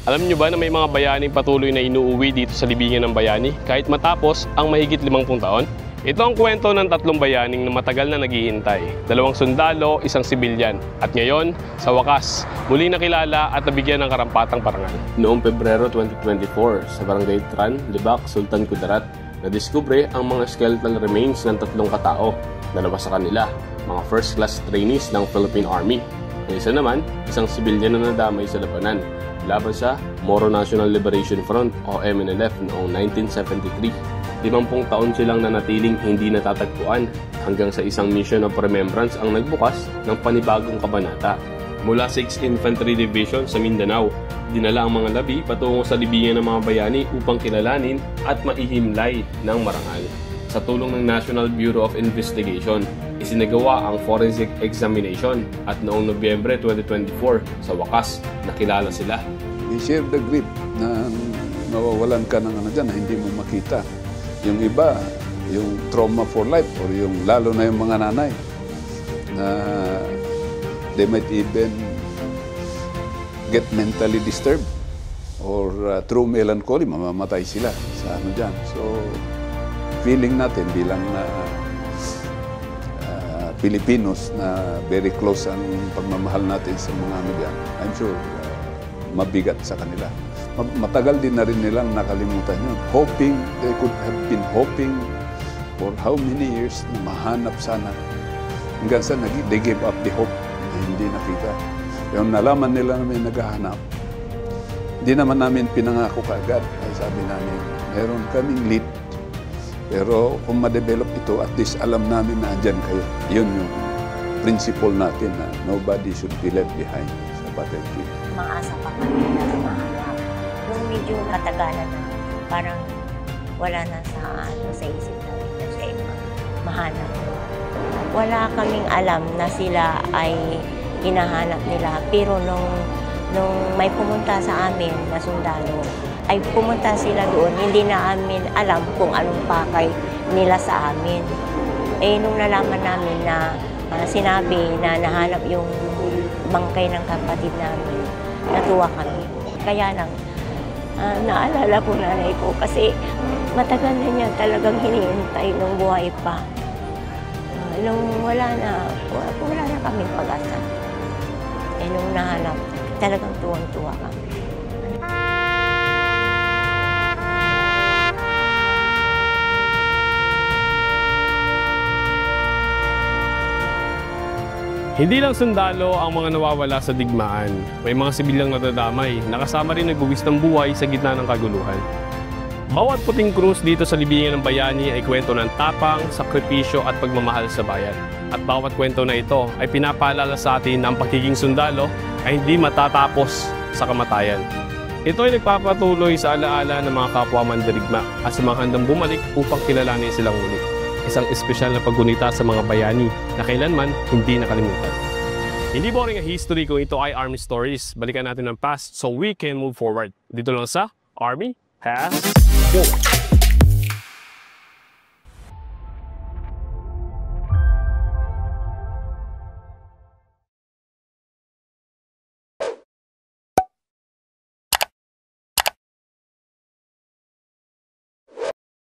Alam niyo ba na may mga bayaning patuloy na inuuwi dito sa libingan ng bayani kahit matapos ang mahigit 50 taon? Ito ang kwento ng tatlong bayaning na matagal na naghihintay. 2 sundalo, 1 sibilyan. At ngayon, sa wakas, muli nakilala at nabigyan ng karampatang parangal. Noong Pebrero 2024, sa Barangay Tran, Libak, Sultan Kudarat, nadiskubre ang mga skeletal remains ng 3 katao. 2 sa kanila, mga first-class trainees ng Philippine Army. Ang isa naman, 1 sibilyan na nadamay sa labanan laban sa Moro National Liberation Front o MNLF noong 1973. 50 taon silang nanatiling hindi natatagpuan hanggang sa isang mission of remembrance ang nagbukas ng panibagong kabanata. Mula 6th Infantry Division sa Mindanao, dinala ang mga labi patungo sa libingan ng mga bayani upang kilalanin at maihimlay ng marangal. Sa tulong ng National Bureau of Investigation, isinagawa ang forensic examination at noong Nobyembre 2024, sa wakas, nakilala sila. We share the grief na mawawalan ka ng dyan na hindi mo makita. Yung iba, yung trauma for life or yung lalo na yung mga nanay na they might even get mentally disturbed or through melancholy, mamamatay sila sa dyan. So, feeling natin bilang Filipinos na very close ang pagmamahal natin sa mga dyan, I'm sure mabigat sa kanila. Matagal din na rin nilang nakalimutan yun. Hoping, they could have been hoping for how many years na mahanap sana. Hanggang sa they gave up the hope na hindi nakita. Yung nalaman nila na may naghahanap, hindi naman namin pinangako kaagad. Ay sabi namin, meron kaming lead. Pero kung ma-develop ito, at least alam namin na andyan kayo. Yun yung principle natin na nobody should be left behind sa battlefield. Maasa pa kami na mahanap. Nung medyo katagalan na, parang wala na sa isip namin na siya mahanap. Wala kaming alam na sila ay hinahanap nila. Pero nung may pumunta sa amin na sundalo, ay pumunta sila doon, hindi na amin alam kung anong pakay nila sa amin. Eh, nung nalaman namin na sinabi na nahanap yung bangkay ng kapatid namin, natuwa kami. Kaya lang, naalala ko nanay ko kasi matagal na niya talagang hinihintay nung buhay pa. Nung wala na kaming pag-asa. Eh, nung nahanap, talagang tuwang-tuwa kami. Hindi lang sundalo ang mga nawawala sa digmaan. May mga sibilyang nadadamay na kasama rin nagbuwis ng buhay sa gitna ng kaguluhan. Bawat puting krus dito sa libingan ng bayani ay kwento ng tapang, sakripisyo at pagmamahal sa bayan. At bawat kwento na ito ay pinapaalala sa atin na ang pagiging sundalo ay hindi matatapos sa kamatayan. Ito ay nagpapatuloy sa alaala ng mga kapwa mandirigma at sa mga handang bumalik upang kilalanin silang muli. Isang espesyal na paggunita sa mga bayani na kailanman hindi nakalimutan. Hindi boring ang history kung ito ay Army Stories. Balikan natin ang past so we can move forward. Dito lang sa Army Has Hope.